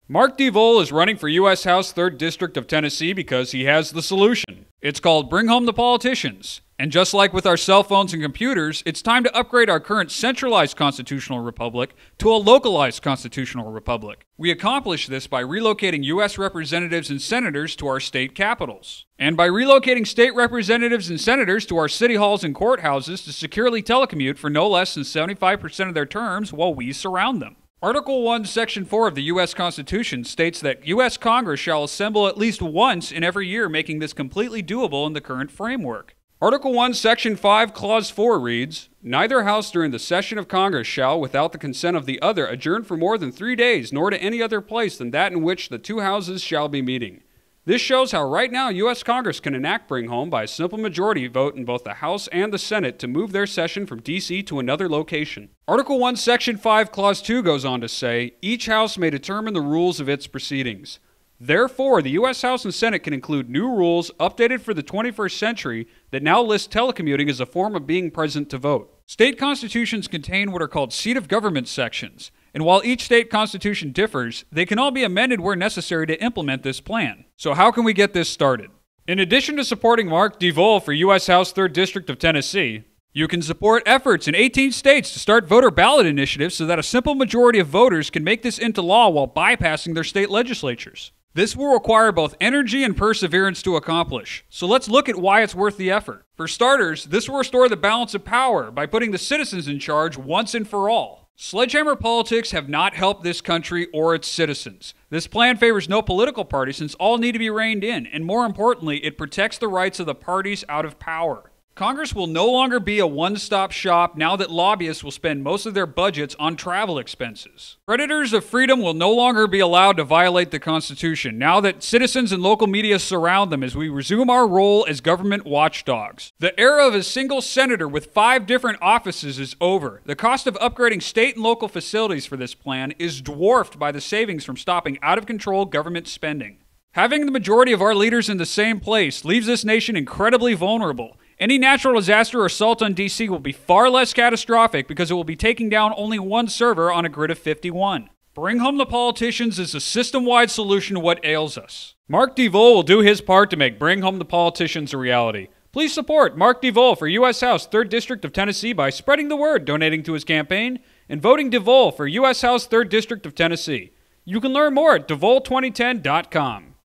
Mark DeVol is running for U.S. House 3rd District of Tennessee because he has the solution. It's called Bring Home the Politicians. And just like with our cell phones and computers, it's time to upgrade our current centralized constitutional republic to a localized constitutional republic. We accomplish this by relocating U.S. representatives and senators to our state capitals, and by relocating state representatives and senators to our city halls and courthouses to securely telecommute for no less than 75% of their terms while we surround them. Article 1, Section 4 of the U.S. Constitution states that U.S. Congress shall assemble at least once in every year, making this completely doable in the current framework. Article 1, Section 5, Clause 4 reads, "Neither House during the session of Congress shall, without the consent of the other, adjourn for more than 3 days, nor to any other place than that in which the two houses shall be meeting." This shows how right now U.S. Congress can enact Bring Home by a simple majority vote in both the House and the Senate to move their session from D.C. to another location. Article 1, Section 5, Clause 2 goes on to say, "Each House may determine the rules of its proceedings." Therefore, the U.S. House and Senate can include new rules updated for the 21st century that now list telecommuting as a form of being present to vote. State constitutions contain what are called seat of government sections, and while each state constitution differs, they can all be amended where necessary to implement this plan. So how can we get this started? In addition to supporting Mark DeVol for U.S. House 3rd District of Tennessee, you can support efforts in 18 states to start voter ballot initiatives so that a simple majority of voters can make this into law while bypassing their state legislatures. This will require both energy and perseverance to accomplish, so let's look at why it's worth the effort. For starters, this will restore the balance of power by putting the citizens in charge once and for all. Sledgehammer politics have not helped this country or its citizens. This plan favors no political party since all need to be reined in, and more importantly, it protects the rights of the parties out of power. Congress will no longer be a one-stop shop now that lobbyists will spend most of their budgets on travel expenses. Predators of freedom will no longer be allowed to violate the Constitution now that citizens and local media surround them as we resume our role as government watchdogs. The era of a single senator with 5 different offices is over. The cost of upgrading state and local facilities for this plan is dwarfed by the savings from stopping out-of-control government spending. Having the majority of our leaders in the same place leaves this nation incredibly vulnerable. Any natural disaster or assault on D.C. will be far less catastrophic because it will be taking down only one server on a grid of 51. Bring Home the Politicians is a system-wide solution to what ails us. Mark DeVol will do his part to make Bring Home the Politicians a reality. Please support Mark DeVol for U.S. House 3rd District of Tennessee by spreading the word, donating to his campaign, and voting DeVol for U.S. House 3rd District of Tennessee. You can learn more at DeVol2010.com.